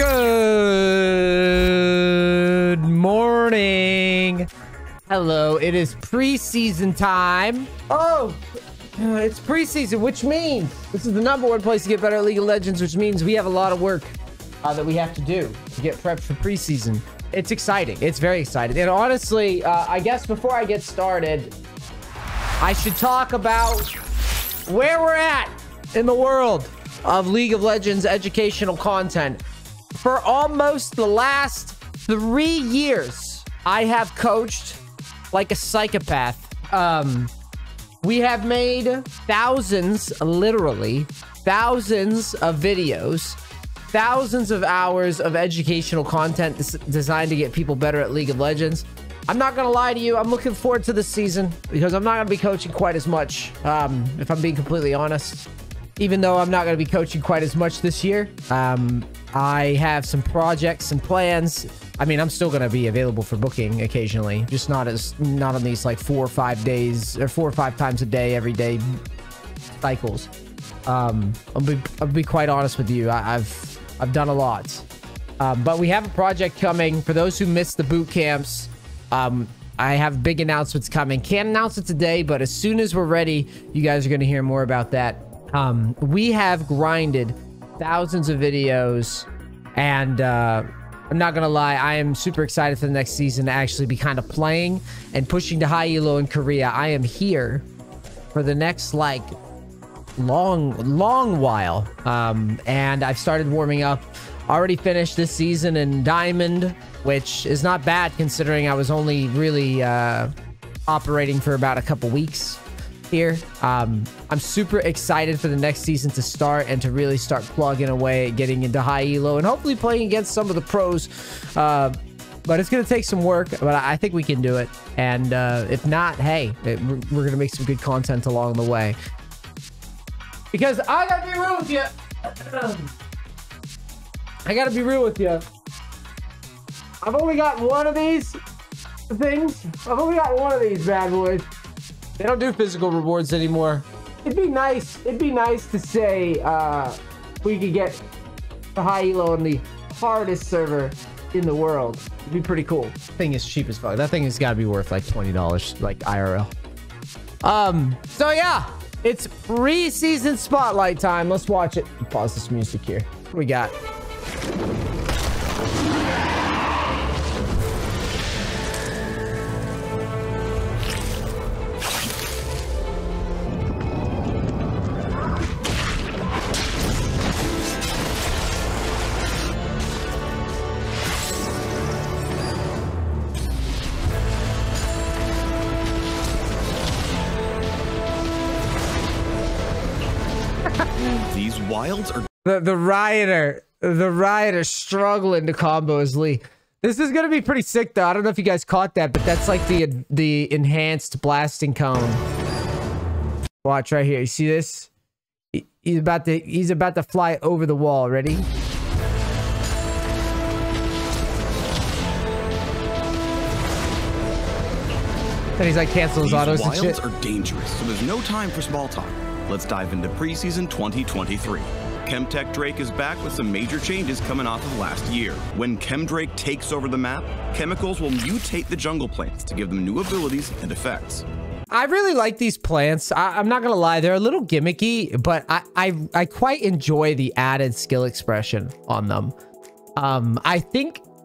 Good morning. Hello, it is preseason time. Oh, it's preseason, which means this is the #1 place to get better at League of Legends, which means we have a lot of work that we have to do to get prepped for preseason. It's exciting. It's very exciting. And honestly, I guess before I get started, I should talk about where we're at in the world of League of Legends educational content. For almost the last 3 years, I have coached like a psychopath. We have made thousands, literally thousands of videos, thousands of hours of educational content designed to get people better at League of Legends. I'm not gonna lie to you, I'm looking forward to this season because I'm not gonna be coaching quite as much, if I'm being completely honest. Even though I'm not gonna be coaching quite as much this year, I have some projects and plans. I mean, I'm still gonna be available for booking occasionally, just not on these like 4 or 5 days or 4 or 5 times a day, every day cycles. I'll be quite honest with you. I've done a lot, but we have a project coming. For those who missed the boot camps, I have big announcements coming. Can't announce it today, but as soon as we're ready, you guys are gonna hear more about that. We have grinded thousands of videos, and I'm not gonna lie, I am super excited for the next season to actually be kind of playing and pushing to high elo in Korea. I am here for the next like long while, and I've started warming up. Already finished this season in Diamond, which is not bad considering I was only really operating for about a couple weeks here. I'm super excited for the next season to start and to really start plugging away at getting into high elo and hopefully playing against some of the pros, but it's gonna take some work, but I think we can do it. And if not, hey, we're gonna make some good content along the way, because I gotta be real with you. I gotta be real with you. I've only got one of these things. I've only got one of these bad boys. They don't do physical rewards anymore. It'd be nice to say we could get the high elo on the hardest server in the world. It'd be pretty cool. Thing is cheap as fuck. That thing has got to be worth like $20, like IRL. So yeah, it's preseason spotlight time. Let's watch it. Pause this music here. What we got? These wilds are the rioter struggling to combo his Lee. This is gonna be pretty sick though. I don't know if you guys caught that, but that's like the enhanced blasting cone. Watch right here. You see this? He's about to fly over the wall. Ready? And he's like cancel his autos and shit. These wilds are dangerous, so there's no time for small talk. Let's dive into preseason 2023. Chemtech Drake is back with some major changes coming off of last year. When Chemdrake takes over the map, chemicals will mutate the jungle plants to give them new abilities and effects. I really like these plants. I'm not gonna lie, they're a little gimmicky, but I quite enjoy the added skill expression on them.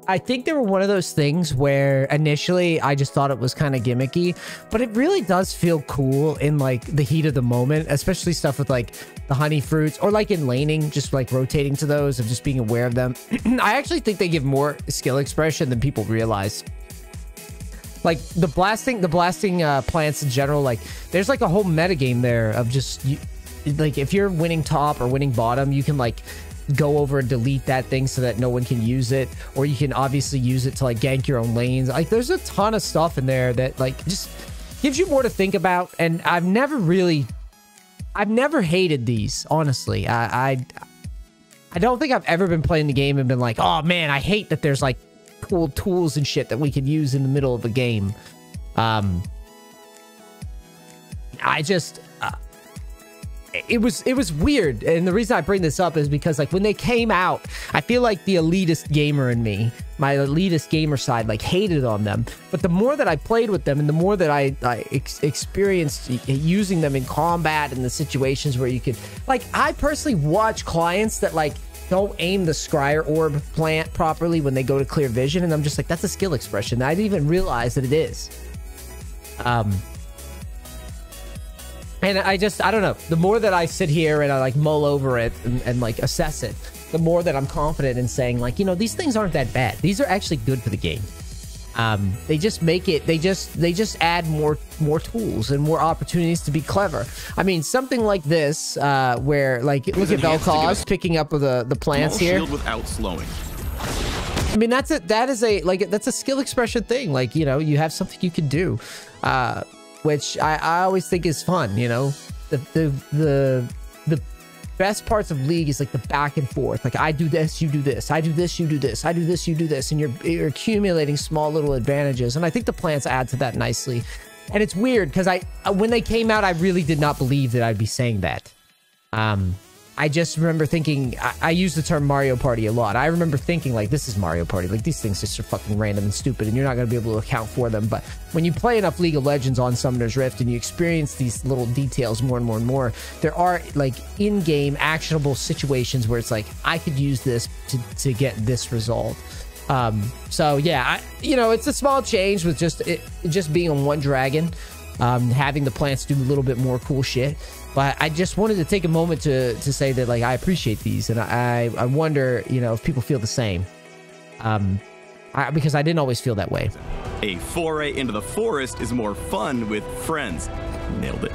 I think they were one of those things where initially I just thought it was kind of gimmicky, but it really does feel cool in like the heat of the moment, especially stuff with like the honey fruits or like in laning, just like rotating to those and just being aware of them. I actually think they give more skill expression than people realize. Like the blasting plants in general, like there's like a whole metagame there of just like if you're winning top or winning bottom, you can like go over and delete that thing so that no one can use it, or you can obviously use it to like gank your own lanes. Like there's a ton of stuff in there that like just gives you more to think about. And I've never hated these, honestly. I don't think I've ever been playing the game and been like, oh man, I hate that there's like cool tools and shit that we can use in the middle of the game. it was weird. And the reason I bring this up is because like when they came out, I feel like the elitist gamer in me, my elitist gamer side, like hated on them. But the more that I played with them and the more that I experienced using them in combat and the situations where you could, like, I personally watch clients that like don't aim the scryer orb plant properly when they go to clear vision, and I'm just like, that's a skill expression. I didn't even realize that it is. And I don't know, the more that I sit here and I like mull over it and like assess it, the more that I'm confident in saying like, you know, these things aren't that bad. These are actually good for the game. They just make it, they just add more tools and more opportunities to be clever. I mean, something like this, where like, look at Vel'Koz picking up the plants here. Shield without slowing. I mean, that's a skill expression thing. Like, you know, you have something you can do, which I always think is fun. You know, the best parts of League is like the back and forth. Like, I do this, you do this. I do this, you do this. I do this, you do this. And you're accumulating small little advantages. And I think the plants add to that nicely. And it's weird because when they came out, I really did not believe that I'd be saying that. I just remember thinking, I use the term Mario Party a lot. I remember thinking like, this is Mario Party. Like, these things just are fucking random and stupid and you're not going to be able to account for them. But when you play enough League of Legends on Summoner's Rift and you experience these little details more and more and more, there are like in-game actionable situations where it's like, I could use this to get this result. So yeah, you know, it's a small change with just being on one dragon, having the plants do a little bit more cool shit. But I just wanted to take a moment to say that, like, I appreciate these, and I wonder, you know, if people feel the same. Because I didn't always feel that way. A foray into the forest is more fun with friends. Nailed it.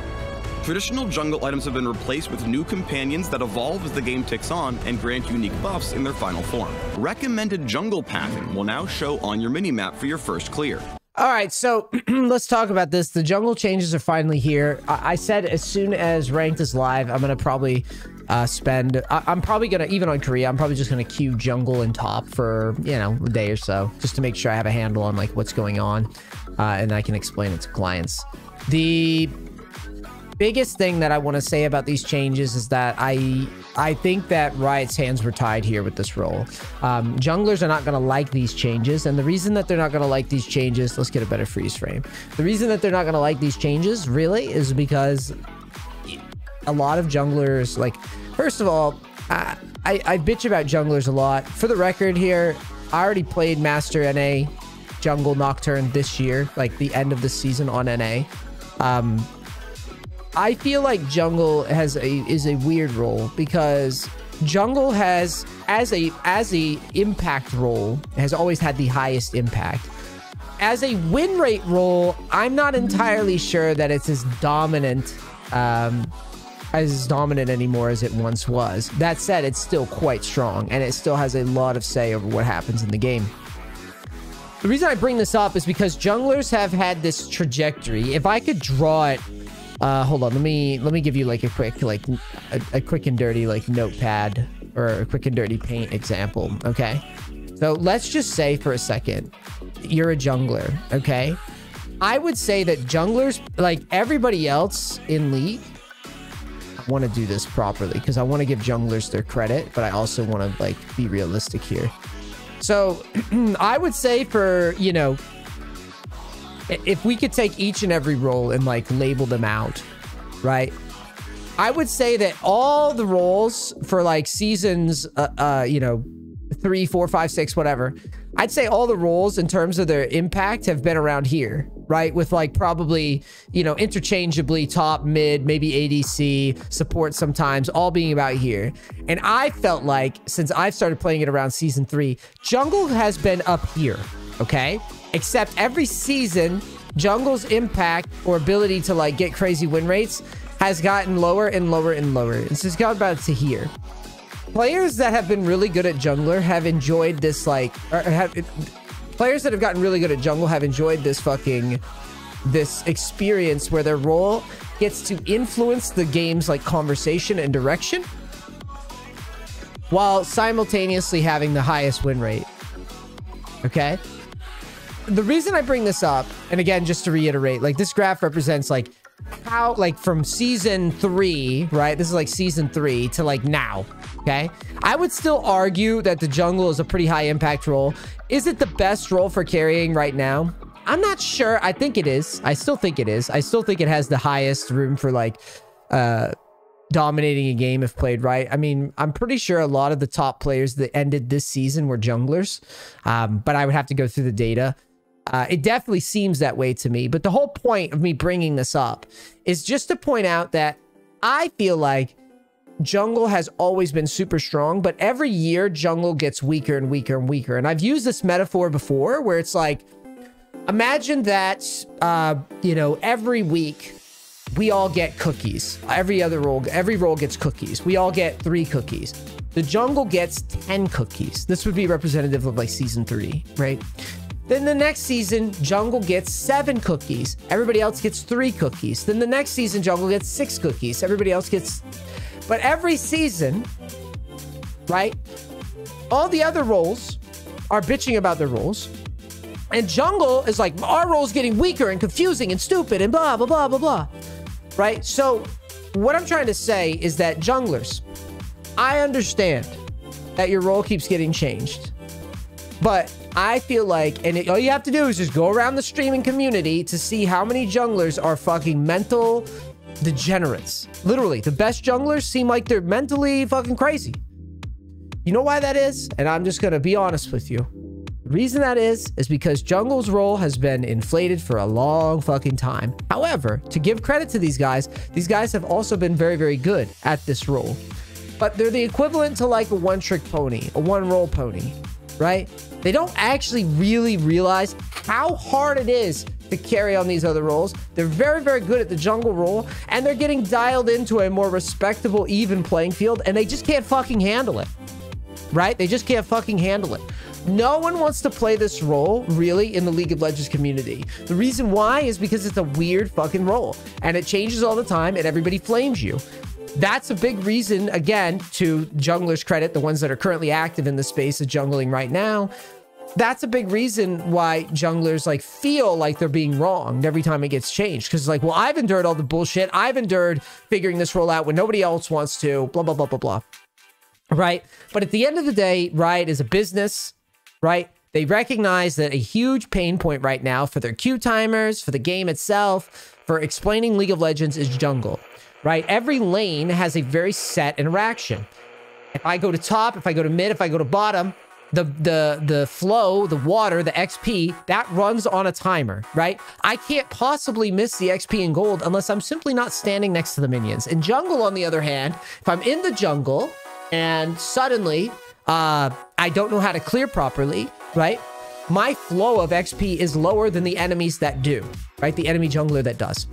Traditional jungle items have been replaced with new companions that evolve as the game ticks on and grant unique buffs in their final form. Recommended jungle pathing will now show on your minimap for your first clear. All right, so let's talk about this. The jungle changes are finally here. I said as soon as ranked is live, I'm going to probably I'm probably going to, even on Korea, I'm probably just going to queue jungle and top for, you know, a day or so, just to make sure I have a handle on, like, what's going on, and I can explain it to clients. The biggest thing that I want to say about these changes is that I think that Riot's hands were tied here with this role. Junglers are not going to like these changes, and the reason that they're not going to like these changes, let's get a better freeze frame. The reason that they're not going to like these changes really is because a lot of junglers, like, first of all, I bitch about junglers a lot. For the record here, I already played Master NA Jungle Nocturne this year, like the end of the season on NA. I feel like jungle is a weird role because jungle has, as a impact role, has always had the highest impact. As a win rate role, I'm not entirely sure that it's as dominant anymore as it once was. That said, it's still quite strong and it still has a lot of say over what happens in the game. The reason I bring this up is because junglers have had this trajectory. If I could draw it, hold on, let me give you like a quick and dirty like notepad or a quick and dirty paint example. Okay, so let's just say for a second you're a jungler. Okay, I would say that junglers, like everybody else in League, I want to do this properly because I want to give junglers their credit, but I also want to like be realistic here. So I would say, for, you know, if we could take each and every role and like label them out, right? I would say that all the roles for like seasons, you know, 3, 4, 5, 6, whatever, I'd say all the roles in terms of their impact have been around here, right? With like probably, you know, interchangeably top, mid, maybe ADC, support sometimes, all being about here. And I felt like since I've started playing it around season 3, jungle has been up here, okay? Except every season, jungle's impact or ability to like get crazy win rates has gotten lower and lower and lower. It's just got about to here. Players that have been really good at jungler have enjoyed this, like, players that have gotten really good at jungle have enjoyed this this experience where their role gets to influence the game's like conversation and direction while simultaneously having the highest win rate. Okay? The reason I bring this up, and again, just to reiterate, like this graph represents like how, like, from season 3, right? This is like season 3 to like now, okay? I would still argue that the jungle is a pretty high impact role. Is it the best role for carrying right now? I'm not sure. I think it is. I still think it is. I still think it has the highest room for like dominating a game if played right. I mean, I'm pretty sure a lot of the top players that ended this season were junglers, but I would have to go through the data. It definitely seems that way to me. But the whole point of me bringing this up is just to point out that I feel like jungle has always been super strong, but every year jungle gets weaker and weaker and weaker. And I've used this metaphor before where it's like, imagine that, you know, every week we all get cookies. Every role gets cookies. We all get 3 cookies. The jungle gets 10 cookies. This would be representative of like season 3, right? Then the next season, jungle gets 7 cookies. Everybody else gets 3 cookies. Then the next season, jungle gets 6 cookies. Everybody else gets... But every season, right? All the other roles are bitching about their roles. And jungle is like, our role's getting weaker and confusing and stupid and blah, blah, blah, blah, blah. Right? So what I'm trying to say is that junglers, I understand that your role keeps getting changed. But I feel like, and all you have to do is just go around the streaming community to see how many junglers are fucking mental degenerates. Literally, the best junglers seem like they're mentally fucking crazy. You know why that is? And I'm just going to be honest with you. The reason that is because jungle's role has been inflated for a long fucking time. However, to give credit to these guys have also been very, very good at this role. But they're the equivalent to like a one-trick pony, a one-role pony, right? They don't actually really realize how hard it is to carry on these other roles. They're very, very good at the jungle role, and they're getting dialed into a more respectable, even playing field, and they just can't fucking handle it, right? They just can't fucking handle it. No one wants to play this role, really, in the League of Legends community. The reason why is because it's a weird fucking role, and it changes all the time, and everybody flames you. That's a big reason, again, to junglers' credit, the ones that are currently active in the space of jungling right now. That's a big reason why junglers like feel like they're being wronged every time it gets changed. Because like, well, I've endured all the bullshit. I've endured figuring this role out when nobody else wants to, blah, blah, blah, blah, blah. Right? But at the end of the day, Riot is a business, right? They recognize that a huge pain point right now for their queue timers, for the game itself, for explaining League of Legends is jungle. Right? Every lane has a very set interaction. If I go to top, if I go to mid, if I go to bottom, the flow, the water, the XP, that runs on a timer, right? I can't possibly miss the XP and gold unless I'm simply not standing next to the minions. In jungle, on the other hand, if I'm in the jungle and suddenly I don't know how to clear properly, right? My flow of XP is lower than the enemies that do, right? The enemy jungler that does.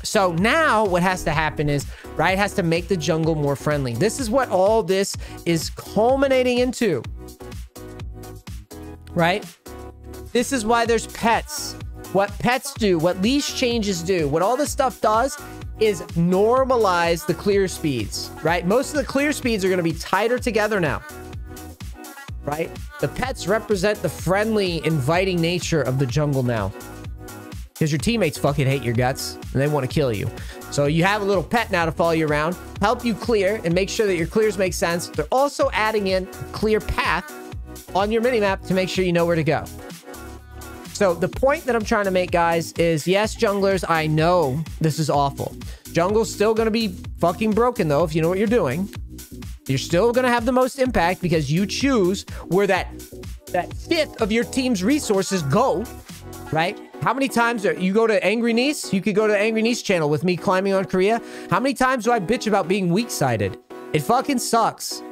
So now what has to happen is Riot has to make the jungle more friendly. This is what all this is culminating into, right? This is why there's pets. What pets do, what leash changes do, what all this stuff does is normalize the clear speeds, right? Most of the clear speeds are going to be tighter together now, right? The pets represent the friendly, inviting nature of the jungle now. Because your teammates fucking hate your guts and they want to kill you. So you have a little pet now to follow you around, help you clear and make sure that your clears make sense. They're also adding in a clear path on your minimap to make sure you know where to go. So the point that I'm trying to make, guys, is yes, junglers, I know this is awful. Jungle's still going to be fucking broken, though, if you know what you're doing. You're still going to have the most impact because you choose where that fifth of your team's resources go, right? How many times you go to Angry NEACE? You could go to the Angry NEACE channel with me climbing on Korea. How many times do I bitch about being weak-sided? It fucking sucks.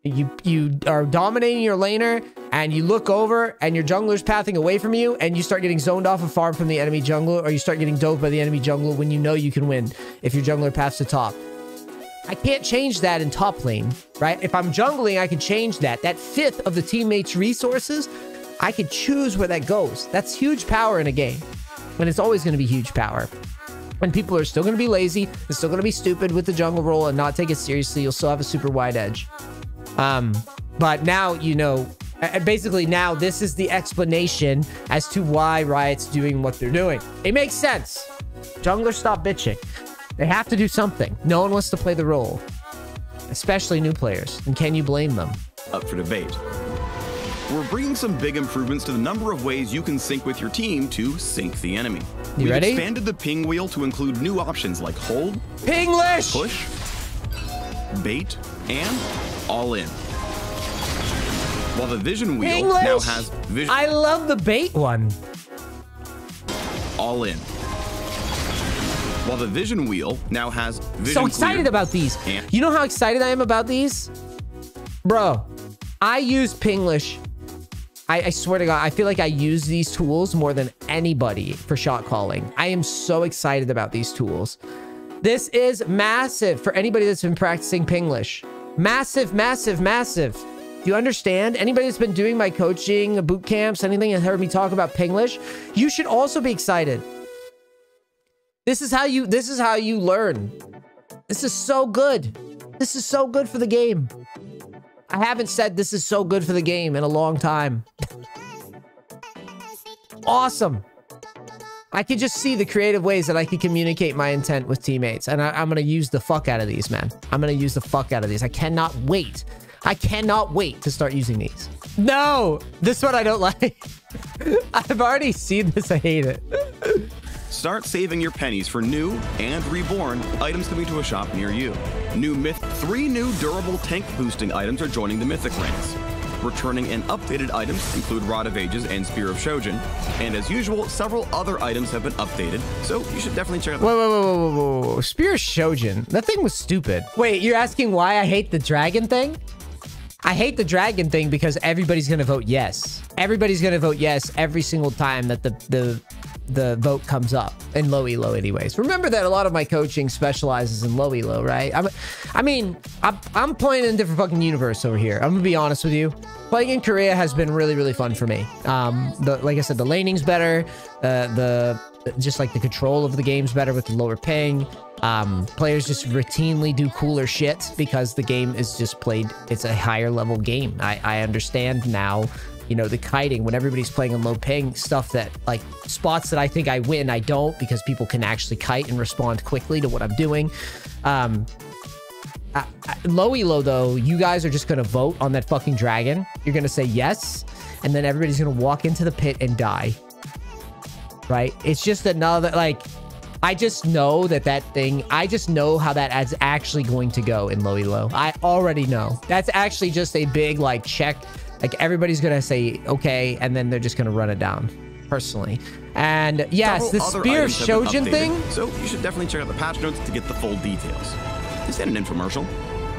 You are dominating your laner and you look over and your jungler's pathing away from you and you start getting zoned off a farm from the enemy jungler, or you start getting doped by the enemy jungler when you know you can win if your jungler paths to top. I can't change that in top lane, right? If I'm jungling, I can change that. That fifth of the teammate's resources, I can choose where that goes. That's huge power in a game. And it's always going to be huge power. And people are still going to be lazy. They're still going to be stupid with the jungle role and not take it seriously. You'll still have a super wide edge. But now, you know, basically now this is the explanation as to why Riot's doing what they're doing. It makes sense. Junglers, stop bitching. They have to do something. No one wants to play the role, especially new players. And can you blame them? Up for debate. We're bringing some big improvements to the number of ways you can sync with your team to sync the enemy. You ready? We've expanded the ping wheel to include new options like hold, Pinglish, push, bait, and all in. While the vision wheel Pinglish. now has vision. I love the bait one. All in. While the vision wheel now has vision. So excited clear about these. and You know how excited I am about these? Bro, I use Pinglish. I swear to God, I feel like I use these tools more than anybody for shot calling. I am so excited about these tools. This is massive for anybody that's been practicing Pinglish. Massive, massive, massive. Do you understand? Anybody that's been doing my coaching, boot camps, anything, and heard me talk about Pinglish, you should also be excited. This is how you learn. This is so good. This is so good for the game. I haven't said this is so good for the game in a long time. Awesome. I can just see the creative ways that I can communicate my intent with teammates. And I'm going to use the fuck out of these, man. I'm going to use the fuck out of these. I cannot wait. I cannot wait to start using these. No, this one I don't like. I've already seen this. I hate it. Start saving your pennies for new and reborn items coming to a shop near you. 3 new durable tank boosting items are joining the Mythic ranks. Returning and updated items include Rod of Ages and Spear of Shojin. And as usual, several other items have been updated, so you should definitely check out them. Whoa. Spear of Shojin. That thing was stupid. Wait, you're asking why I hate the dragon thing? I hate the dragon thing because everybody's going to vote yes. Everybody's going to vote yes every single time that the vote comes up in low elo anyways. Remember that a lot of my coaching specializes in low elo, right? I'm playing in a different fucking universe over here. I'm gonna be honest with you. Playing in Korea has been really, really fun for me. Like I said, the laning's better. Just like the control of the game's better with the lower ping. Players just routinely do cooler shit because the game is just played. It's a higher level game. I understand now. You know, the kiting, when everybody's playing in low ping, stuff that, like, spots that I think I win, I don't, because people can actually kite and respond quickly to what I'm doing. Low elo, though, you guys are just going to vote on that fucking dragon. You're going to say yes, and then everybody's going to walk into the pit and die. Right? It's just another, like, I just know that thing, I just know how that is actually going to go in low elo. I already know. That's actually just a big, like, check. Like, everybody's gonna say okay, and then they're just gonna run it down, personally. And yes, the Spear of Shojin thing. So you should definitely check out the patch notes to get the full details. Is that an infomercial?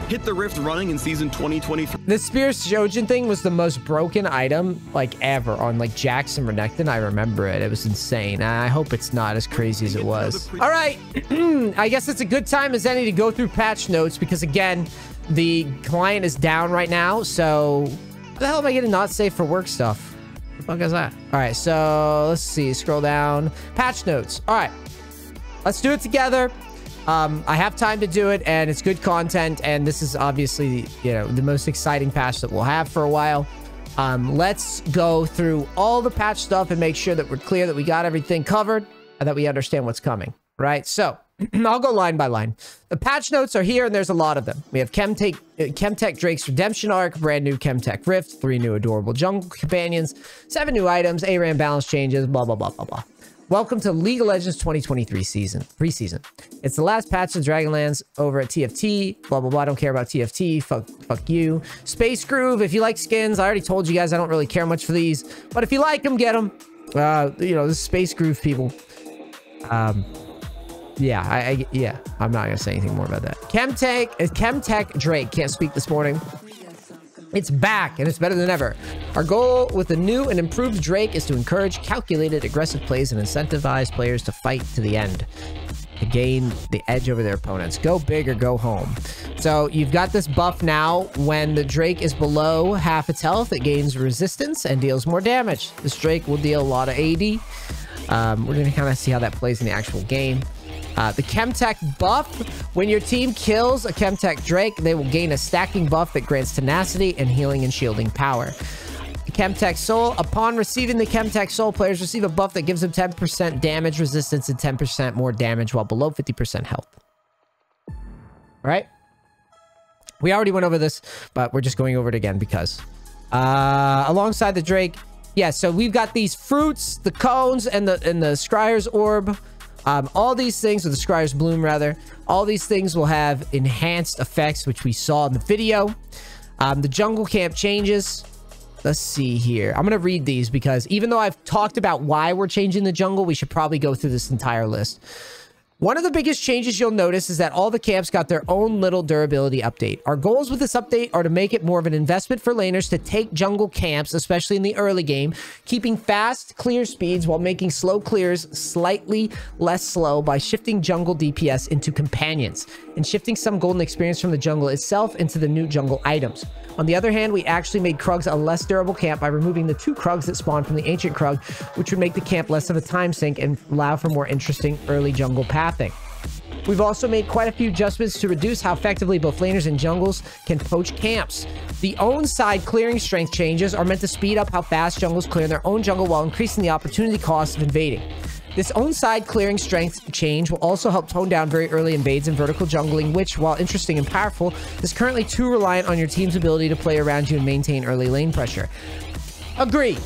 Hit the rift running in season 2023. The Spear of Shojin thing was the most broken item, like, ever on, like, Jackson Renekton. I remember it. It was insane. I hope it's not as crazy as it was. All right. I guess it's a good time as any to go through patch notes because, again, the client is down right now, so... What the hell am I getting not safe for work stuff? What the fuck is that? All right, so let's see. Scroll down. Patch notes. All right. Let's do it together. I have time to do it, and it's good content, and this is obviously, you know, the most exciting patch that we'll have for a while. Let's go through all the patch stuff and make sure that we're clear that we got everything covered and that we understand what's coming, right? So... I'll go line by line. The patch notes are here, and there's a lot of them. We have Chemtech Drake's Redemption Arc, brand new Chemtech Rift, 3 new adorable jungle companions, 7 new items, ARAM balance changes, blah, blah, blah, blah, blah. Welcome to League of Legends 2023 preseason. It's the last patch of Dragonlands over at TFT, blah, blah, blah. I don't care about TFT. Fuck you. Space Groove, if you like skins, I already told you guys I don't really care much for these, but if you like them, get them. You know, this Space Groove people. Yeah, yeah, I'm not gonna say anything more about that. Chemtech Drake, can't speak this morning. It's back, and it's better than ever. Our goal with the new and improved Drake is to encourage calculated, aggressive plays and incentivize players to fight to the end, to gain the edge over their opponents. Go big or go home. So you've got this buff now. When the Drake is below half its health, it gains resistance and deals more damage. This Drake will deal a lot of AD. We're gonna kind of see how that plays in the actual game. The Chemtech buff, when your team kills a Chemtech Drake, they will gain a stacking buff that grants tenacity and healing and shielding power. The Chemtech Soul. Upon receiving the Chemtech Soul, players receive a buff that gives them 10% damage resistance and 10% more damage while below 50% health. All right? We already went over this, but we're just going over it again because... alongside the Drake... Yeah, so we've got these fruits, the cones, and the Scryer's Orb. All these things, or the Scryer's Bloom, rather. All these things will have enhanced effects, which we saw in the video. The jungle camp changes. Let's see here. I'm going to read these because even though I've talked about why we're changing the jungle, we should probably go through this entire list. One of the biggest changes you'll notice is that all the camps got their own little durability update. Our goals with this update are to make it more of an investment for laners to take jungle camps, especially in the early game, keeping fast clear speeds while making slow clears slightly less slow by shifting jungle DPS into companions and shifting some golden experience from the jungle itself into the new jungle items. On the other hand, we actually made Krugs a less durable camp by removing the 2 Krugs that spawn from the ancient Krug, which would make the camp less of a time sink and allow for more interesting early jungle pathing. We've also made quite a few adjustments to reduce how effectively both laners and jungles can poach camps. The own side clearing strength changes are meant to speed up how fast jungles clear their own jungle while increasing the opportunity cost of invading. This own side clearing strength change will also help tone down very early invades and vertical jungling, which, while interesting and powerful, is currently too reliant on your team's ability to play around you and maintain early lane pressure. Agree.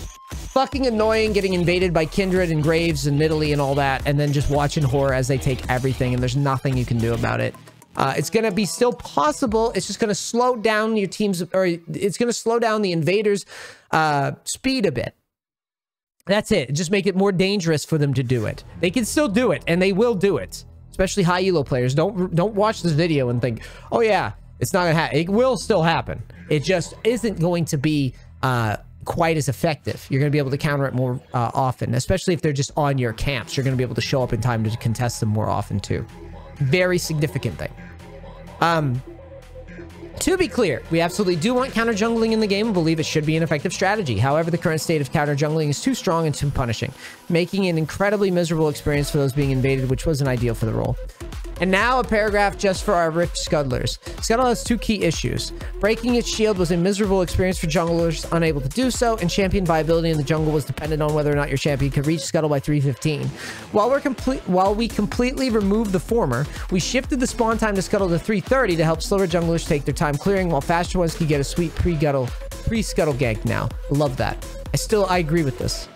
Fucking annoying getting invaded by Kindred and Graves and Nidalee and all that, and then just watching horror as they take everything, and there's nothing you can do about it. It's going to be still possible. It's just going to slow down your team's, or it's going to slow down the invaders' speed a bit. That's it. Just make it more dangerous for them to do it. They can still do it, and they will do it. Especially high elo players. Don't watch this video and think, oh yeah, it's not gonna happen. It will still happen. It just isn't going to be quite as effective. You're gonna be able to counter it more often, especially if they're just on your camps. You're gonna be able to show up in time to contest them more often too. Very significant thing. To be clear, we absolutely do want counter jungling in the game and believe it should be an effective strategy. However, the current state of counter jungling is too strong and too punishing, making it an incredibly miserable experience for those being invaded, which wasn't ideal for the role. And now a paragraph just for our Rift Scuttlers. Scuttle has 2 key issues. Breaking its shield was a miserable experience for junglers unable to do so, and champion viability in the jungle was dependent on whether or not your champion could reach Scuttle by 315. While we completely removed the former, we shifted the spawn time to Scuttle to 330 to help slower junglers take their time clearing, while faster ones can get a sweet pre-Scuttle gank now. Love that. I agree with this.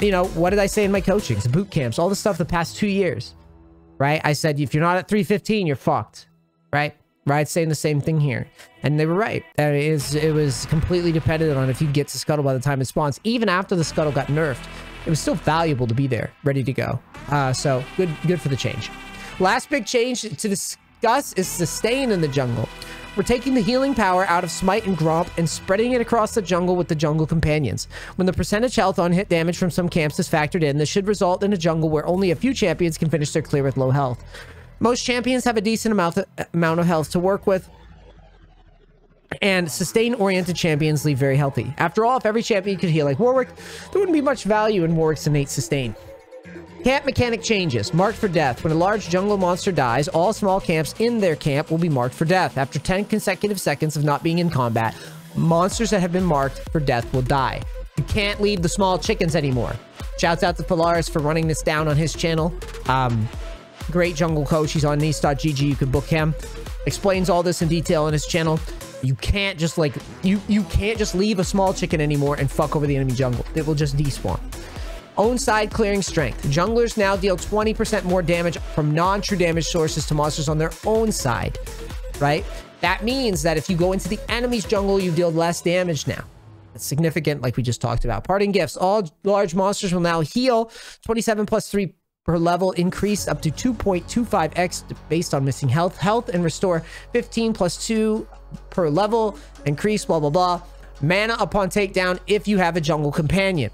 You know, what did I say in my coachings, boot camps, all the stuff the past 2 years? Right? I said, if you're not at 315, you're fucked. Right? Right? Saying the same thing here. And they were right. It was completely dependent on if you get to Scuttle by the time it spawns. Even after the Scuttle got nerfed, it was still valuable to be there, ready to go. So, good for the change. Last big change to discuss is Sustain in the jungle. We're taking the healing power out of Smite and Gromp and spreading it across the jungle with the jungle companions. When the percentage health on hit damage from some camps is factored in, this should result in a jungle where only a few champions can finish their clear with low health. Most champions have a decent amount of health to work with, and sustain-oriented champions leave very healthy. After all, if every champion could heal like Warwick, there wouldn't be much value in Warwick's innate sustain. Camp mechanic changes. Marked for death. When a large jungle monster dies, all small camps in their camp will be marked for death. After 10 consecutive seconds of not being in combat, monsters that have been marked for death will die. You can't leave the small chickens anymore. Shouts out to Polaris for running this down on his channel. Great jungle coach. He's on NEACE.gg. You can book him. Explains all this in detail on his channel. You can't just like, you can't just leave a small chicken anymore and fuck over the enemy jungle. It will just despawn. Own side clearing strength. Junglers now deal 20% more damage from non-true damage sources to monsters on their own side, right? That means that if you go into the enemy's jungle, you deal less damage now. That's significant, like we just talked about. Parting gifts. All large monsters will now heal 27 plus 3 per level, increase up to 2.25x based on missing health. Health and restore 15 plus 2 per level, increase, blah, blah, blah. Mana upon takedown if you have a jungle companion.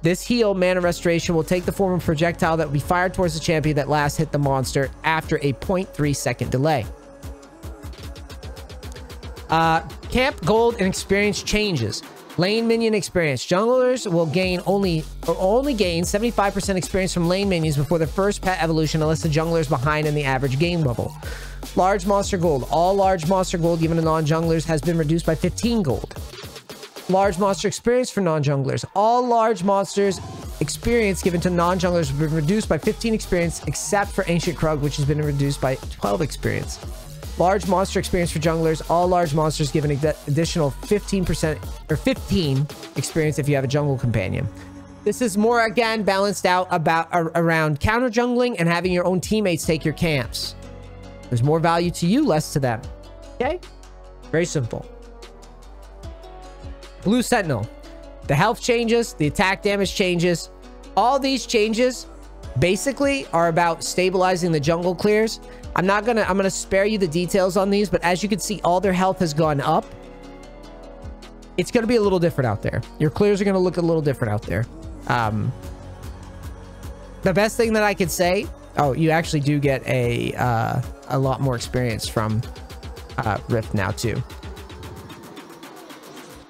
This heal mana restoration will take the form of a projectile that will be fired towards the champion that last hit the monster after a 0.3 second delay. Camp gold and experience changes. Lane minion experience. Junglers will only gain 75% experience from lane minions before their first pet evolution unless the jungler is behind in the average game level. Large monster gold. All large monster gold given to non-junglers has been reduced by 15 gold. large monster experience for non-junglers. All large monsters experience given to non-junglers have been reduced by 15 experience, except for Ancient Krug, which has been reduced by 12 experience. Large monster experience for junglers. All large monsters given additional 15% or 15 experience if you have a jungle companion. This is more, again, balanced out around counter jungling and having your own teammates take your camps. There's more value to you, less to them. Okay? Very simple. Blue Sentinel. The health changes, the attack damage changes. All these changes basically are about stabilizing the jungle clears. I'm gonna spare you the details on these, but as you can see, all their health has gone up. It's gonna be a little different out there. Your clears are gonna look a little different out there. The best thing that I could say, oh, you actually do get a lot more experience from Rift now too.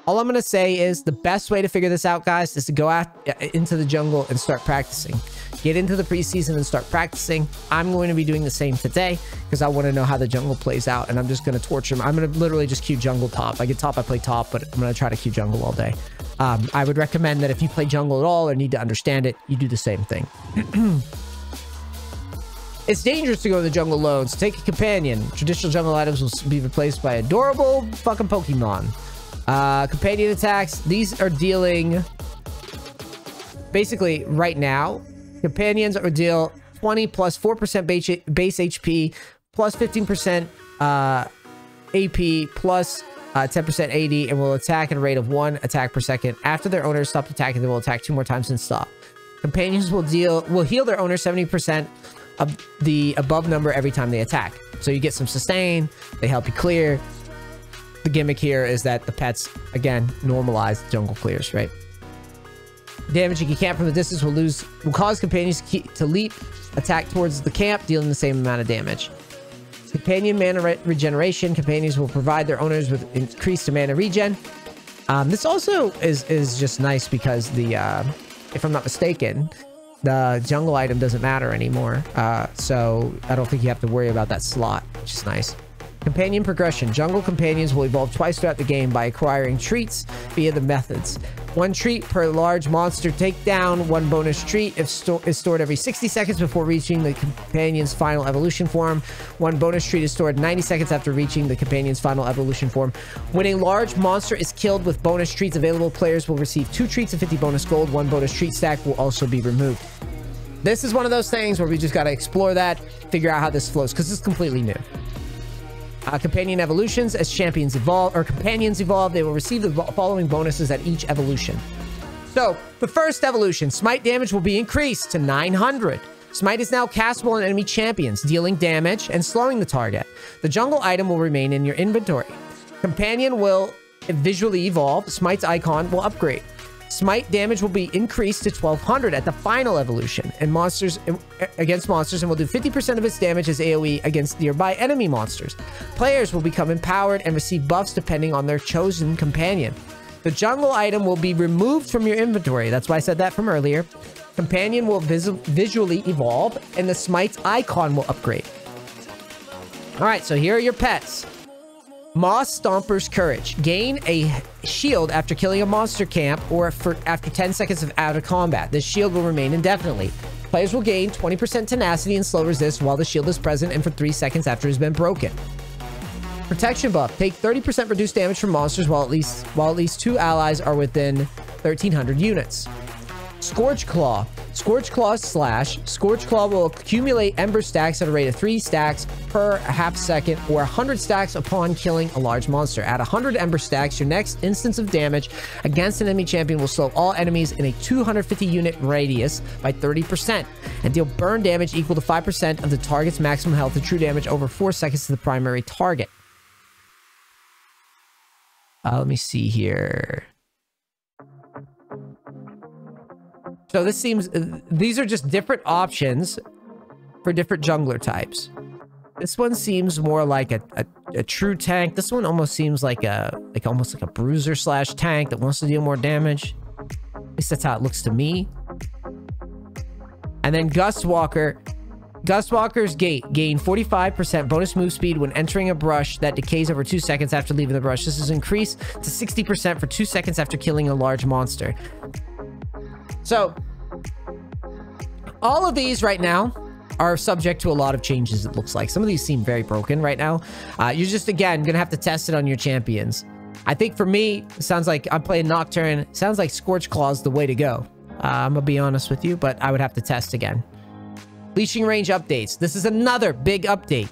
All I'm going to say is the best way to figure this out, guys, is to go out into the jungle and start practicing. Get into the preseason and start practicing. I'm going to be doing the same today because I want to know how the jungle plays out, and I'm just going to torture them. I'm going to literally just queue jungle top. I get top, I play top, but I'm going to try to queue jungle all day. I would recommend that if you play jungle at all or need to understand it, you do the same thing. It's dangerous to go in the jungle alone, so take a companion. Traditional jungle items will be replaced by adorable fucking Pokemon. Companion attacks. These are dealing... Basically, right now, companions are deal 20 plus 4% base HP, plus 15% AP, plus 10% AD, and will attack at a rate of 1 attack per second. After their owners stop attacking, they will attack 2 more times and stop. Companions will heal their owner 70% of the above number every time they attack. So you get some sustain, they help you clear. The gimmick here is that the pets, again, normalize jungle clears, right? Damaging a camp from the distance will cause companions to leap, attack towards the camp, dealing the same amount of damage. Companion mana regeneration. Companions will provide their owners with increased mana regen. This also is just nice because the, if I'm not mistaken, the jungle item doesn't matter anymore. So I don't think you have to worry about that slot, which is nice. Companion progression. Jungle companions will evolve twice throughout the game by acquiring treats via the methods. 1 treat per large monster takedown. 1 bonus treat is stored every 60 seconds before reaching the companion's final evolution form. 1 bonus treat is stored 90 seconds after reaching the companion's final evolution form. When a large monster is killed with bonus treats available, players will receive 2 treats and 50 bonus gold. 1 bonus treat stack will also be removed. This is one of those things where we just got to explore that, figure out how this flows, because it's completely new. Companion evolutions. As champions evolve, or companions evolve, they will receive the following bonuses at each evolution. So, the first evolution, smite damage will be increased to 900. Smite is now castable on enemy champions, dealing damage and slowing the target. The jungle item will remain in your inventory. Companion will visually evolve. Smite's icon will upgrade. Smite damage will be increased to 1200 at the final evolution and against monsters, and will do 50% of its damage as AoE against nearby enemy monsters. Players will become empowered and receive buffs depending on their chosen companion. The jungle item will be removed from your inventory. That's why I said that from earlier. Companion will visually evolve, and the Smite's icon will upgrade. All right, so here are your pets. Moss Stomper's Courage. Gain a shield after killing a monster camp or after 10 seconds of out of combat. This shield will remain indefinitely. Players will gain 20% tenacity and slow resist while the shield is present and for 3 seconds after it has been broken. Protection buff. Take 30% reduced damage from monsters while at least 2 allies are within 1300 units. Scorch Claw. Scorch Claw slash. Scorch Claw will accumulate Ember stacks at a rate of 3 stacks per half second or 100 stacks upon killing a large monster. At 100 Ember stacks, your next instance of damage against an enemy champion will slow all enemies in a 250 unit radius by 30% and deal burn damage equal to 5% of the target's maximum health and true damage over 4 seconds to the primary target. Let me see here. So this seems, these are just different options for different jungler types. This one seems more like a true tank. This one almost seems like almost like a bruiser slash tank that wants to deal more damage. At least that's how it looks to me. And then Gust Walker. Gustwalker's Gate. Gain 45% bonus move speed when entering a brush that decays over 2 seconds after leaving the brush. This is increased to 60% for 2 seconds after killing a large monster. So, all of these right now are subject to a lot of changes, it looks like. Some of these seem very broken right now. You're just, again, going to have to test it on your champions. I think for me, it sounds like I'm playing Nocturne. Sounds like Scorch Claw's the way to go. I'm going to be honest with you, but I would have to test again. Leashing range updates. This is another big update.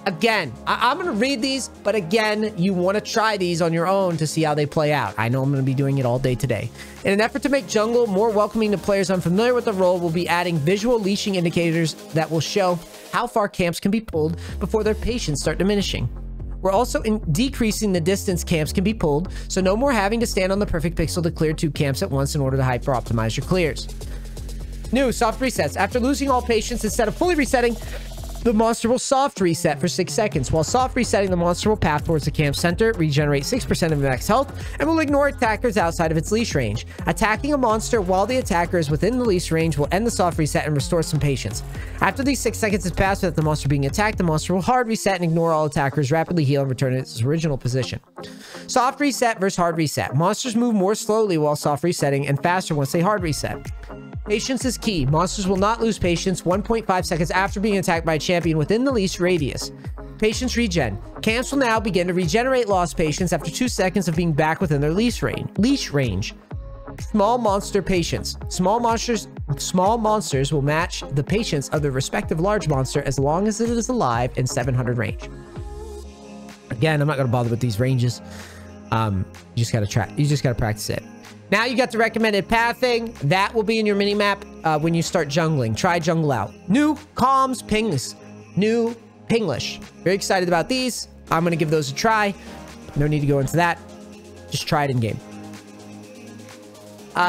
Again, I'm going to read these, but again, you want to try these on your own to see how they play out. I know I'm going to be doing it all day today. In an effort to make jungle more welcoming to players unfamiliar with the role, we'll be adding visual leashing indicators that will show how far camps can be pulled before their patience start diminishing. We're also decreasing the distance camps can be pulled, so no more having to stand on the perfect pixel to clear 2 camps at once in order to hyper-optimize your clears. New soft resets. After losing all patience, instead of fully resetting, the monster will soft reset for 6 seconds. While soft resetting, the monster will path towards the camp center, regenerate 6% of max health, and will ignore attackers outside of its leash range. Attacking a monster while the attacker is within the leash range will end the soft reset and restore some patience. After these 6 seconds has passed without the monster being attacked, the monster will hard reset and ignore all attackers, rapidly heal, and return to its original position. Soft reset versus hard reset. Monsters move more slowly while soft resetting and faster once they hard reset. Patience is key. Monsters will not lose patience 1.5 seconds after being attacked by a champion within the leash radius. Patience regen. Camps will now begin to regenerate lost patience after 2 seconds of being back within their leash range. Small monster patience. Small monsters will match the patience of their respective large monster as long as it is alive in 700 range. Again, I'm not going to bother with these ranges. You just got to practice it. Now you got the recommended pathing. That will be in your mini-map when you start jungling. Try jungle out. New comms pings. New Pinglish. Very excited about these. I'm going to give those a try. No need to go into that. Just try it in game.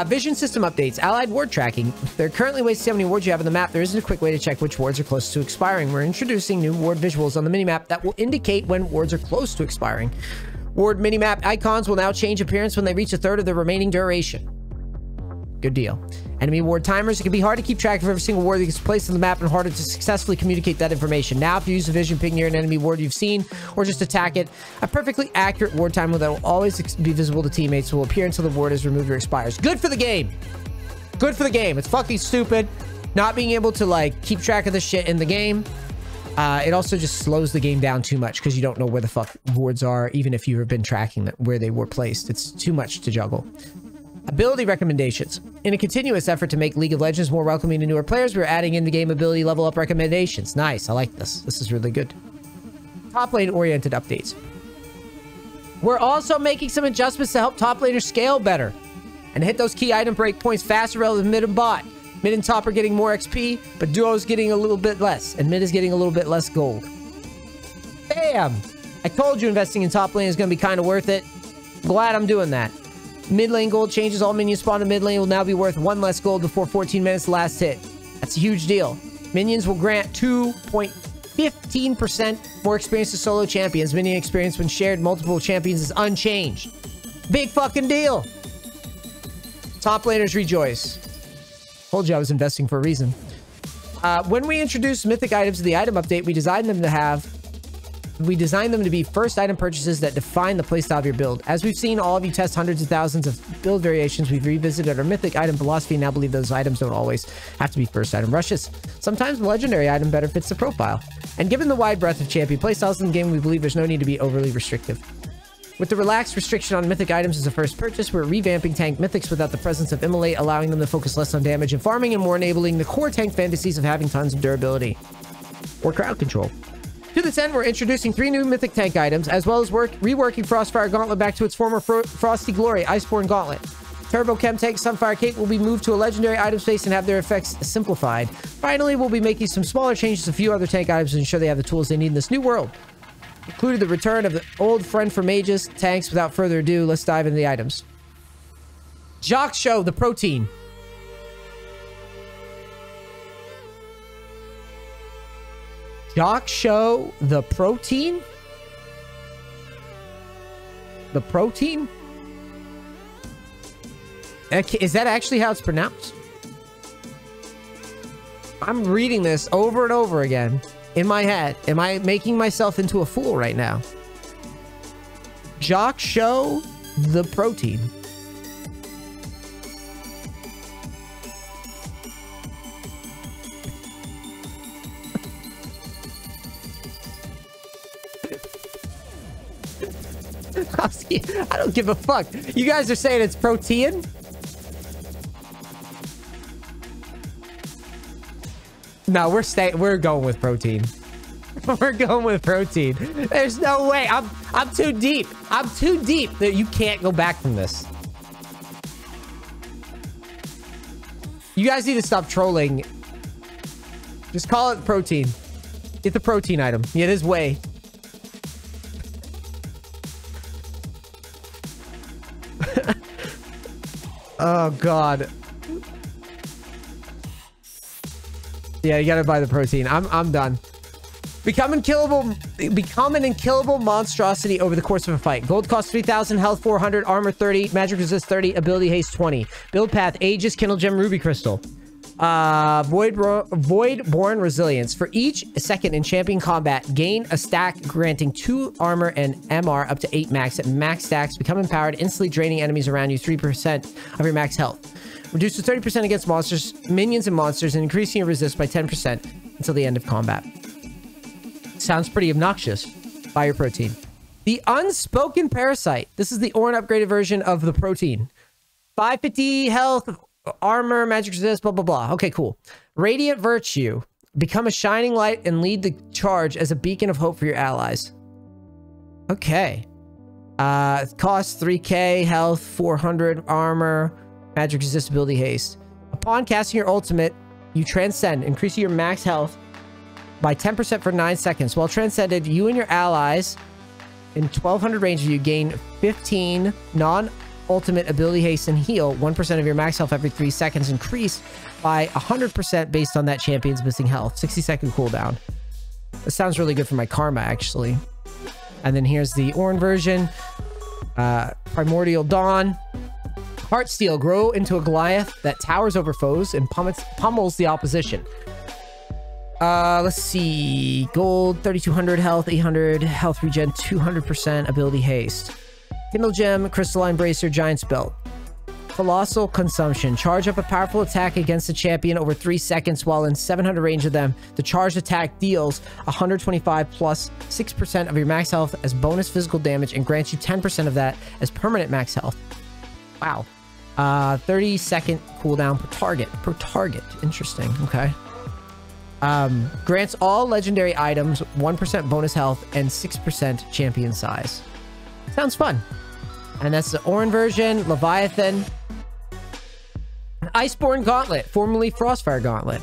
Vision system updates. Allied ward tracking. There are currently ways to see how many wards you have on the map. There isn't a quick way to check which wards are close to expiring. We're introducing new ward visuals on the minimap that will indicate when wards are close to expiring. Ward minimap icons will now change appearance when they reach a third of their remaining duration. Good deal. Enemy ward timers. It can be hard to keep track of every single ward that gets placed on the map and harder to successfully communicate that information. Now, if you use a vision ping near an enemy ward you've seen, or just attack it, a perfectly accurate ward timer that will always be visible to teammates will appear until the ward is removed or expires. Good for the game. Good for the game. It's fucking stupid not being able to, like, keep track of this shit in the game. It also just slows the game down too much because you don't know where the fuck wards are, even if you have been tracking them, where they were placed. It's too much to juggle. Ability recommendations. In a continuous effort to make League of Legends more welcoming to newer players, we're adding in-the-game ability level up recommendations. Nice. I like this. This is really good. Top lane oriented updates. We're also making some adjustments to help top laners scale better and hit those key item break points faster relative to mid and bot. Mid and top are getting more XP, but duo is getting a little bit less, and mid is getting a little bit less gold. Bam! I told you investing in top lane is going to be kind of worth it. Glad I'm doing that. Mid lane gold changes. All minions spawned in mid lane will now be worth 1 less gold before 14 minutes last hit. That's a huge deal. Minions will grant 2.15% more experience to solo champions. Minion experience when shared multiple champions is unchanged. Big fucking deal. Top laners rejoice. Told you I was investing for a reason. When we introduced mythic items to the item update, we designed them to be first item purchases that define the playstyle of your build. As we've seen all of you test hundreds of thousands of build variations, we've revisited our mythic item philosophy and now believe those items don't always have to be first item rushes. Sometimes the legendary item better fits the profile. And given the wide breadth of champion playstyles in the game, we believe there's no need to be overly restrictive. With the relaxed restriction on mythic items as a first purchase, we're revamping tank mythics without the presence of immolate, allowing them to focus less on damage and farming and more enabling the core tank fantasies of having tons of durability. Or crowd control. To this end, we're introducing 3 new mythic tank items, as well as reworking Frostfire Gauntlet back to its former Frosty Glory, Iceborne Gauntlet. Turbo Chemtech, Sunfire Cape will be moved to a legendary item space and have their effects simplified. Finally, we'll be making some smaller changes to a few other tank items to ensure they have the tools they need in this new world. Included the return of the old friend for mages, tanks. Without further ado, let's dive into the items. Jock Show, the protein. Jock Show, the protein? The protein? Is that actually how it's pronounced? I'm reading this over and over again in my head. Am I making myself into a fool right now? Jock show the protein. I don't give a fuck. You guys are saying it's protein? No, we're going with protein. We're going with protein. There's no way. I'm too deep. I'm too deep that you can't go back from this. You guys need to stop trolling. Just call it protein. Get the protein item. Yeah, it is whey. Oh god. Yeah, you gotta buy the protein. I'm done. Become an unkillable monstrosity over the course of a fight. Gold cost 3,000, health 400, armor 30, magic resist 30, ability haste 20. Build path: Aegis, Kindle Gem, Ruby Crystal. Void-born resilience. For each second in champion combat, gain a stack granting 2 armor and MR up to 8 max. At max stacks, become empowered, instantly draining enemies around you 3% of your max health. Reduces 30% against monsters, minions, and monsters, and increasing your resist by 10% until the end of combat. Sounds pretty obnoxious. Buy your protein. The Unspoken Parasite. This is the Orin upgraded version of the protein. 550 health, armor, magic resist, blah, blah, blah. Okay, cool. Radiant Virtue. Become a shining light and lead the charge as a beacon of hope for your allies. Okay. Cost 3k, health, 400, armor, magic resist, ability haste. Upon casting your ultimate, you transcend, increasing your max health by 10% for 9 seconds. While transcended, you and your allies in 1200 range of you gain 15 non-ultimate ability haste and heal. 1% of your max health every 3 seconds. Increase by 100% based on that champion's missing health. 60-second cooldown. This sounds really good for my karma, actually. And then here's the Orin version. Primordial Dawn. Heartsteel. Grow into a Goliath that towers over foes and pummels the opposition. Let's see. Gold, 3,200 health, 800 health regen, 200% ability haste. Kindle Gem, Crystalline Bracer, Giant's Belt. Colossal Consumption. Charge up a powerful attack against a champion over 3 seconds while in 700 range of them. The charged attack deals 125 plus 6% of your max health as bonus physical damage and grants you 10% of that as permanent max health. Wow. 30-second cooldown per target. Per target. Interesting. Okay. Grants all legendary items 1% bonus health and 6% champion size. Sounds fun. And that's the Orin version. Leviathan. Iceborne Gauntlet, formerly Frostfire Gauntlet.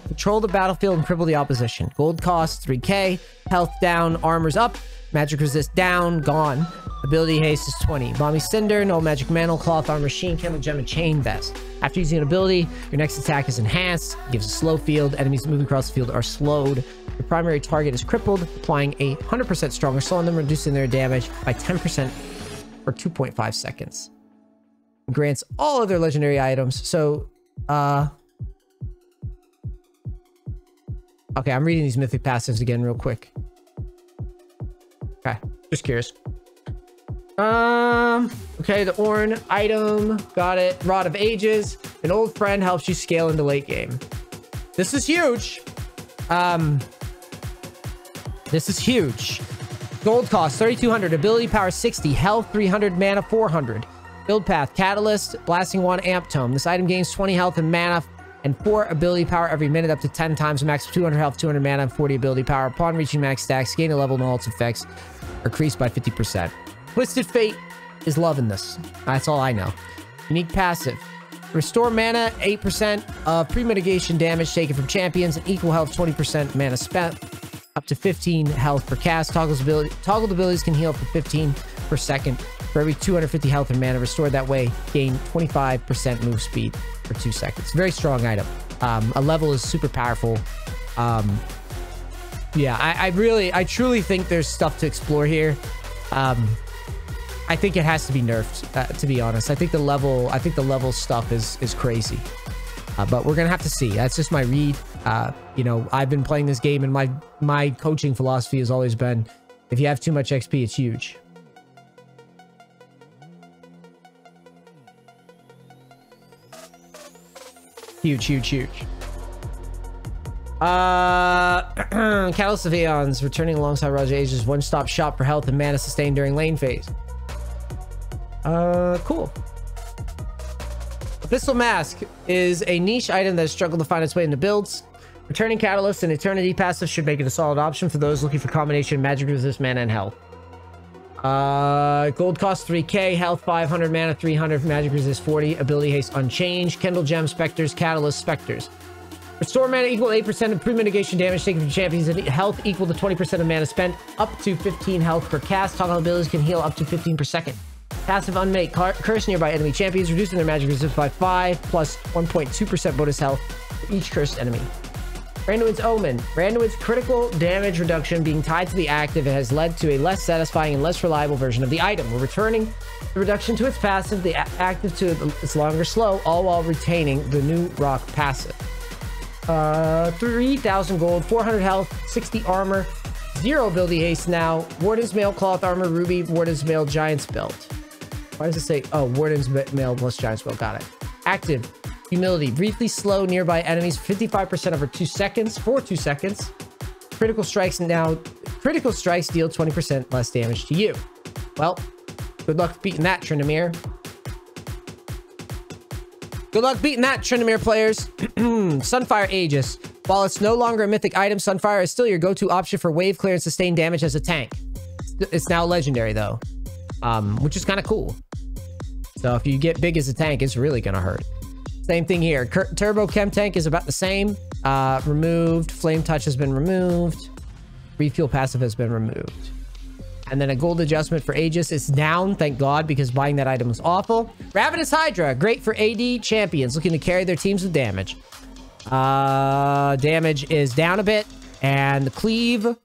Control the battlefield and cripple the opposition. Gold cost 3k. Health down, armor's up. Magic resist down, gone. Ability haste is 20. Balmy Cinder, no magic mantle, cloth armor, sheen, Kindle Gem, and chain vest. After using an ability, your next attack is enhanced, gives a slow field. Enemies moving across the field are slowed. Your primary target is crippled, applying a 100% stronger slow on them, reducing their damage by 10% for 2.5 seconds. Grants all other legendary items. So, okay, I'm reading these mythic passives again real quick. Okay, just curious. Okay, the Orin item, got it. Rod of Ages, an old friend, helps you scale into late game. This is huge. This is huge. Gold cost 3,200, ability power 60, health 300, mana 400. Build path: Catalyst, Blasting Wand, Amp Tome. This item gains 20 health and mana and 4 ability power every minute, up to 10 times, max of 200 health, 200 mana, and 40 ability power. Upon reaching max stacks, gain a level and all its effects are increased by 50%. Twisted Fate is loving this. That's all I know. Unique passive. Restore mana, 8% of pre-mitigation damage taken from champions, and equal health, 20% mana spent. Up to 15 health per cast. Toggled abilities can heal for 15 per second. For every 250 health and mana restored that way, gain 25% move speed for 2 seconds. Very strong item. A level is super powerful. Yeah, I truly think there's stuff to explore here. I think it has to be nerfed, to be honest. I think the level stuff is crazy. But we're gonna have to see. That's just my read. You know, I've been playing this game, and my coaching philosophy has always been, if you have too much XP, it's huge. Huge, huge, huge. Catalyst of Aeons, returning alongside Roger Age's one-stop shop for health and mana sustained during lane phase. Cool. Abyssal Mask is a niche item that has struggled to find its way into builds. Returning Catalyst and Eternity passive should make it a solid option for those looking for combination magic resist, mana, and health. Gold cost 3k, health 500, mana 300, magic resist 40, ability haste unchanged, Kendall Gem, Specters, Catalyst, Specters. Restore mana equal to 8% of pre-mitigation damage taken from champions, and health equal to 20% of mana spent, up to 15 health per cast. Toggle abilities can heal up to 15 per second. Passive unmake, curse nearby enemy champions, reducing their magic resist by 5, plus 1.2% bonus health for each cursed enemy. Randuin's Omen. Randuin's critical damage reduction being tied to the active, it has led to a less satisfying and less reliable version of the item. We're returning the reduction to its passive, the active to its longer slow, all while retaining the new rock passive. 3,000 gold, 400 health, 60 armor, 0 ability haste now. Warden's Mail, Cloth Armor, Ruby, Warden's Mail, Giant's Belt. Why does it say, oh, Warden's Mail plus Giant's Belt, got it. Active. Humility. Briefly slow nearby enemies 55% over 2 seconds. For 2 seconds. Critical strikes now. Critical strikes deal 20% less damage to you. Well, good luck beating that, Tryndamere. Good luck beating that, Tryndamere players. Sunfire Aegis. While it's no longer a mythic item, Sunfire is still your go-to option for wave clear and sustained damage as a tank. It's now legendary, though. Which is kind of cool. So if you get big as a tank, it's really going to hurt. Same thing here. Turbo Chemtech is about the same. Removed. Flame Touch has been removed. Refuel passive has been removed. And then a gold adjustment for Aegis. It's down, thank God, because buying that item was awful. Ravenous Hydra. Great for AD champions looking to carry their teams with damage. Damage is down a bit. And the Cleave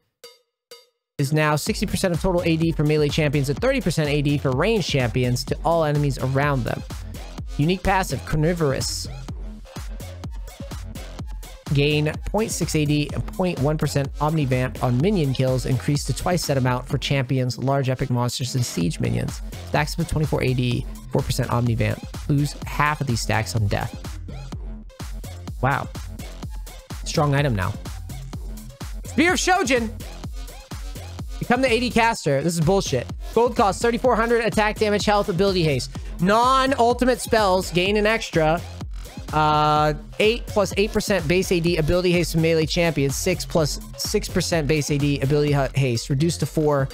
is now 60% of total AD for melee champions and 30% AD for ranged champions to all enemies around them. Unique passive, Carnivorous. Gain 0.6 AD and 0.1% Omnivamp on minion kills, increased to twice that amount for champions, large epic monsters, and siege minions. Stacks with 24 AD, 4% Omnivamp. Lose half of these stacks on death. Wow. Strong item now. Spear of Shojin. Become the AD caster. This is bullshit. Gold cost 3,400, attack damage, health, ability haste. Non-ultimate spells gain an extra 8 plus 8% base AD ability haste for melee champions, 6 plus 6% base AD ability haste, reduced to 4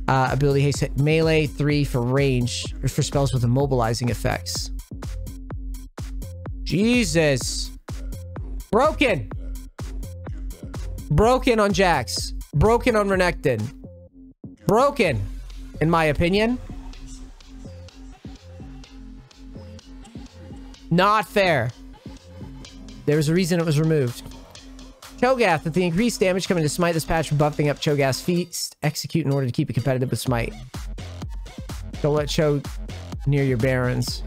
ability haste melee, 3 for range, for spells with immobilizing effects. Jesus. Broken. Broken on Jax. Broken on Renekton. Broken, in my opinion. Not fair. There was a reason it was removed. Cho'Gath, with the increased damage coming to Smite this patch, for buffing up Cho'Gath's Feast. Execute in order to keep it competitive with Smite. Don't let Cho near your Barons.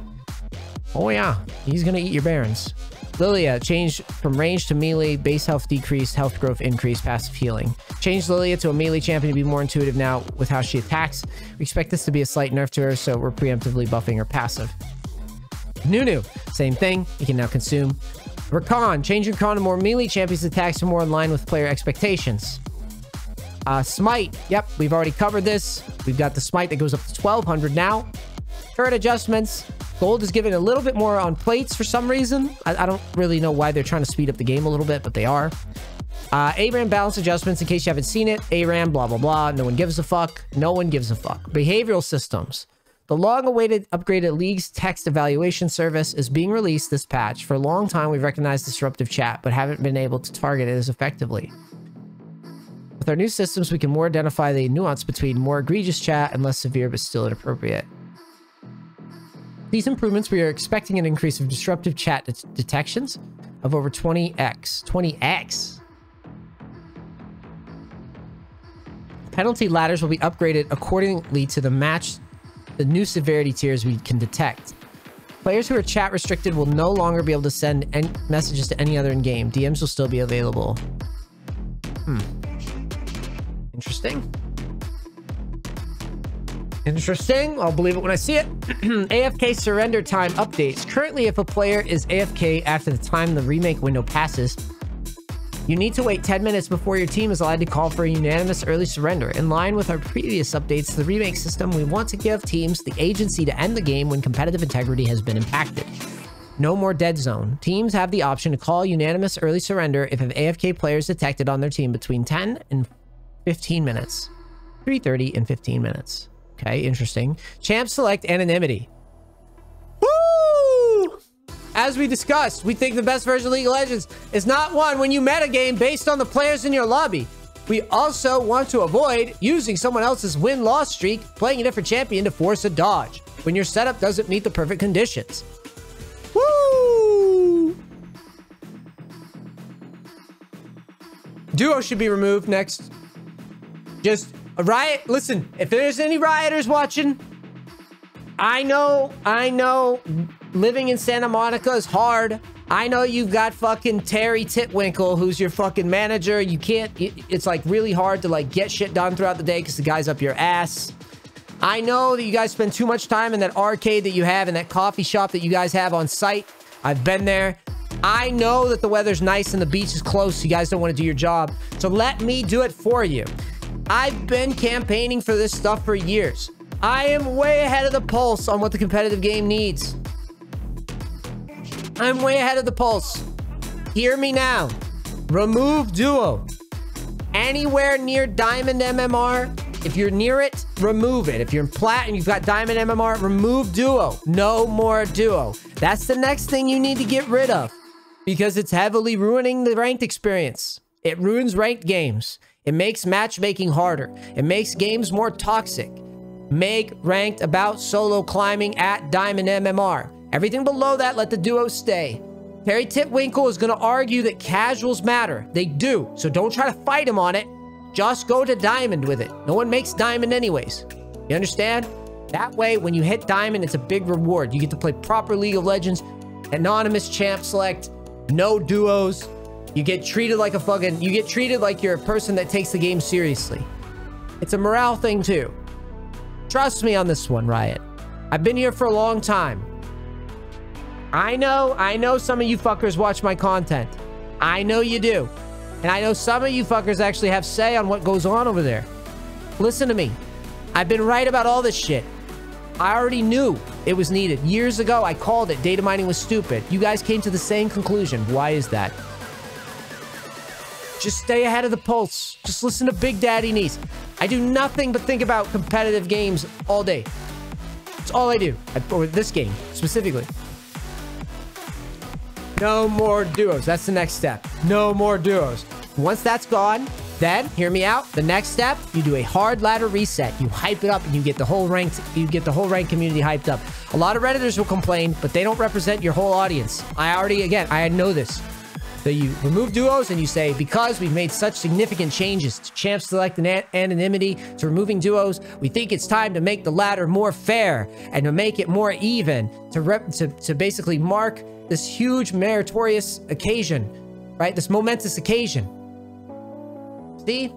Oh yeah, he's gonna eat your Barons. Lilia, change from range to melee, base health decrease, health growth increase, passive healing. Change Lilia to a melee champion to be more intuitive now with how she attacks. We expect this to be a slight nerf to her, so we're preemptively buffing her passive. Nunu, same thing. You can now consume. Rakan, change Rakan to more melee champions' attacks are more in line with player expectations. Smite, yep, we've already covered this. We've got the Smite that goes up to 1,200 now. Turret adjustments. Gold is given a little bit more on plates for some reason. I don't really know why they're trying to speed up the game a little bit, but they are. ARAM balance adjustments, in case you haven't seen it. ARAM, blah, blah, blah. No one gives a fuck. No one gives a fuck. Behavioral systems. The long-awaited upgraded League's text evaluation service is being released this patch. For a long time, we've recognized disruptive chat, but haven't been able to target it as effectively. With our new systems, we can more identify the nuance between more egregious chat and less severe but still inappropriate. These improvements, we are expecting an increase of disruptive chat detections of over 20x. 20x! Penalty ladders will be upgraded accordingly to the new severity tiers we can detect. Players who are chat restricted will no longer be able to send messages to any other in-game. DMs will still be available. Interesting. Interesting. I'll believe it when I see it. AFK surrender time updates. Currently, if a player is AFK after the time the remake window passes, you need to wait 10 minutes before your team is allowed to call for a unanimous early surrender. In line with our previous updates to the remake system, we want to give teams the agency to end the game when competitive integrity has been impacted. No more dead zone. Teams have the option to call unanimous early surrender if an AFK player is detected on their team between 10 and 15 minutes. 3:30 and 15 minutes. Okay, interesting. Champ select anonymity. Woo! As we discussed, we think the best version of League of Legends is not one when you metagame based on the players in your lobby. We also want to avoid using someone else's win-loss streak, playing a different champion to force a dodge when your setup doesn't meet the perfect conditions. Woo! Duo should be removed next. Just a riot. Listen, if there's any rioters watching, I know living in Santa Monica is hard. I know you've got fucking Terry Titwinkle, who's your fucking manager. You can't, it's like really hard to like get shit done throughout the day because the guy's up your ass. I know that you guys spend too much time in that arcade that you have and that coffee shop that you guys have on site. I've been there. I know that the weather's nice and the beach is close, so you guys don't want to do your job. So let me do it for you. I've been campaigning for this stuff for years. I am way ahead of the pulse on what the competitive game needs. I'm way ahead of the pulse. Hear me now. Remove Duo. Anywhere near Diamond MMR, if you're near it, remove it. If you're in Plat and you've got Diamond MMR, remove Duo. No more Duo. That's the next thing you need to get rid of because it's heavily ruining the ranked experience. It ruins ranked games. It makes matchmaking harder. It makes games more toxic. Make ranked about solo climbing at Diamond MMR. Everything below that, let the duos stay. Terry Titwinkle is going to argue that casuals matter. They do. So don't try to fight him on it. Just go to Diamond with it. No one makes Diamond anyways. You understand? That way, when you hit Diamond, it's a big reward. You get to play proper League of Legends, anonymous champ select, no duos. You get treated like a fucking... You get treated like you're a person that takes the game seriously. It's a morale thing too. Trust me on this one, Riot. I've been here for a long time. I know some of you fuckers watch my content. I know you do. And I know some of you fuckers actually have say on what goes on over there. Listen to me. I've been right about all this shit. I already knew it was needed. Years ago, I called it. Data mining was stupid. You guys came to the same conclusion. Why is that? Just stay ahead of the pulse. Just listen to Big Daddy NEACE. I do nothing but think about competitive games all day. It's all I do. Or this game, specifically. No more duos. That's the next step. No more duos. Once that's gone, then, hear me out, the next step, you do a hard ladder reset. You hype it up and you get the whole ranked community hyped up. A lot of Redditors will complain, but they don't represent your whole audience. I know this. So you remove duos and you say, because we've made such significant changes to champ select and anonymity, to removing duos, we think it's time to make the ladder more fair and to make it more even, to basically mark this huge meritorious occasion, right? This momentous occasion. See?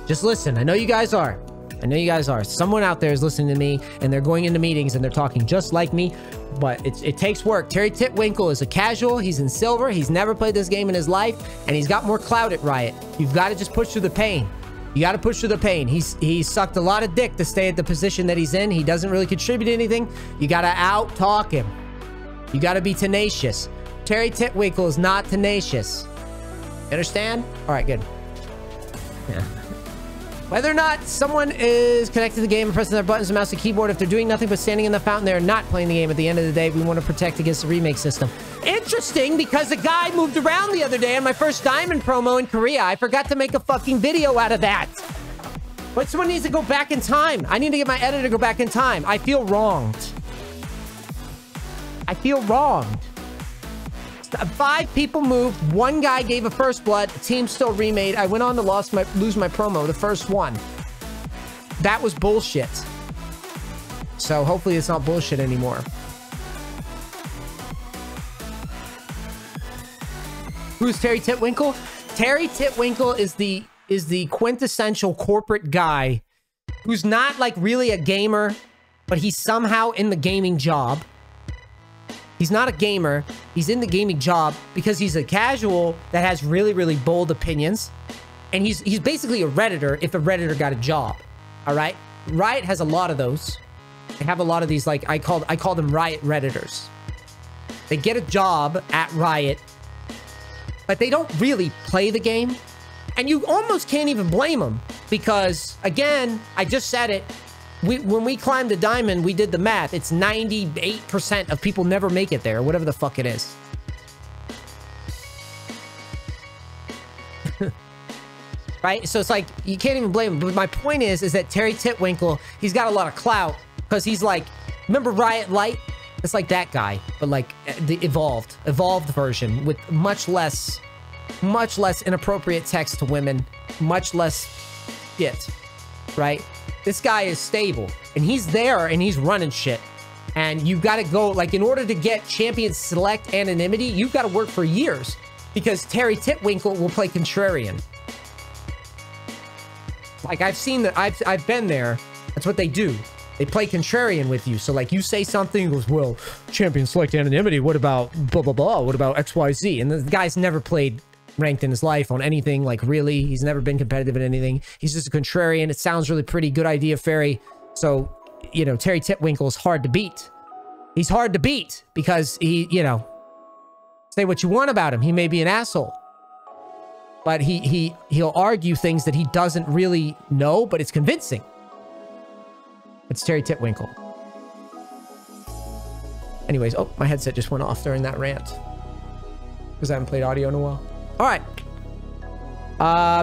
Just listen. I know you guys are. I know you guys are. Someone out there is listening to me and they're going into meetings and they're talking just like me, but it takes work. Terry Titwinkle is a casual. He's in silver. He's never played this game in his life and he's got more clout at Riot. You've got to just push through the pain. You got to push through the pain. He's sucked a lot of dick to stay at the position that he's in. He doesn't really contribute anything. You got to out-talk him. You got to be tenacious. Terry Titwinkle is not tenacious. You understand? All right, good. Yeah. Whether or not someone is connected to the game and pressing their buttons and mouse and keyboard, if they're doing nothing but standing in the fountain, they're not playing the game. At the end of the day, we want to protect against the remake system. Interesting, because a guy moved around the other day on my first Diamond promo in Korea. I forgot to make a fucking video out of that. But someone needs to go back in time. I need to get my editor to go back in time. I feel wronged. I feel wronged. 5 people moved. 1 guy gave a first blood. The team still remade. I went on to lose my promo, the first one. That was bullshit. So hopefully it's not bullshit anymore. Who's Terry Titwinkle? Terry Titwinkle is the quintessential corporate guy who's not like really a gamer, but he's somehow in the gaming job. He's not a gamer. He's in the gaming job because he's a casual that has really, really bold opinions. And he's basically a Redditor if a Redditor got a job. All right? Riot has a lot of those. They have a lot of these, like, I call them Riot Redditors. They get a job at Riot, but they don't really play the game. And you almost can't even blame them because, again, I just said it. When we climbed the diamond, we did the math. It's 98% of people never make it there, whatever the fuck it is. Right? So it's like, you can't even blame him. But my point is that Terry Titwinkle, he's got a lot of clout because he's like, remember Riot Lite? It's like that guy, but like the evolved version with much less inappropriate text to women, much less shit, right? This guy is stable, and he's there, and he's running shit. And you've got to go, like, in order to get Champion Select anonymity, you've got to work for years, because Terry Titwinkle will play Contrarian. Like, I've seen that, I've been there. That's what they do. They play Contrarian with you. So, like, you say something, goes, well, Champion Select anonymity, what about blah, blah, blah? What about XYZ? And the guy's never played ranked in his life on anything, like, really. He's never been competitive in anything. He's just a Contrarian. It sounds really pretty. Good idea, Fairy. So, you know, Terry Titwinkle is hard to beat. He's hard to beat because he, you know, say what you want about him. He may be an asshole. But he'll argue things that he doesn't really know, but it's convincing. It's Terry Titwinkle. Anyways, oh, my headset just went off during that rant. Because I haven't played audio in a while. All right.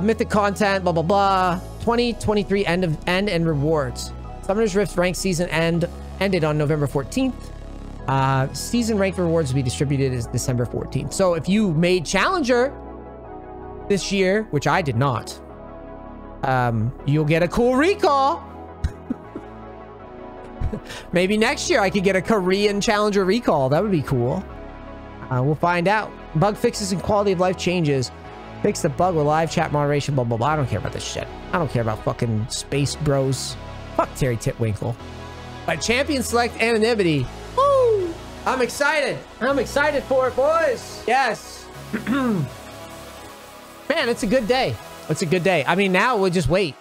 Mythic content, blah, blah, blah. 2023 end and rewards. Summoner's Rift rank season ended on November 14th. Season rank rewards will be distributed as December 14th. So if you made Challenger this year, which I did not, you'll get a cool recall. Maybe next year I could get a Korean Challenger recall. That would be cool. We'll find out. Bug fixes and quality of life changes. Fix the bug with live chat moderation, blah, blah, blah. I don't care about this shit. I don't care about fucking space bros. Fuck Terry Titwinkle. But Champion Select anonymity. Woo! I'm excited. I'm excited for it, boys. Yes. Man, it's a good day. It's a good day. I mean, now we'll just wait.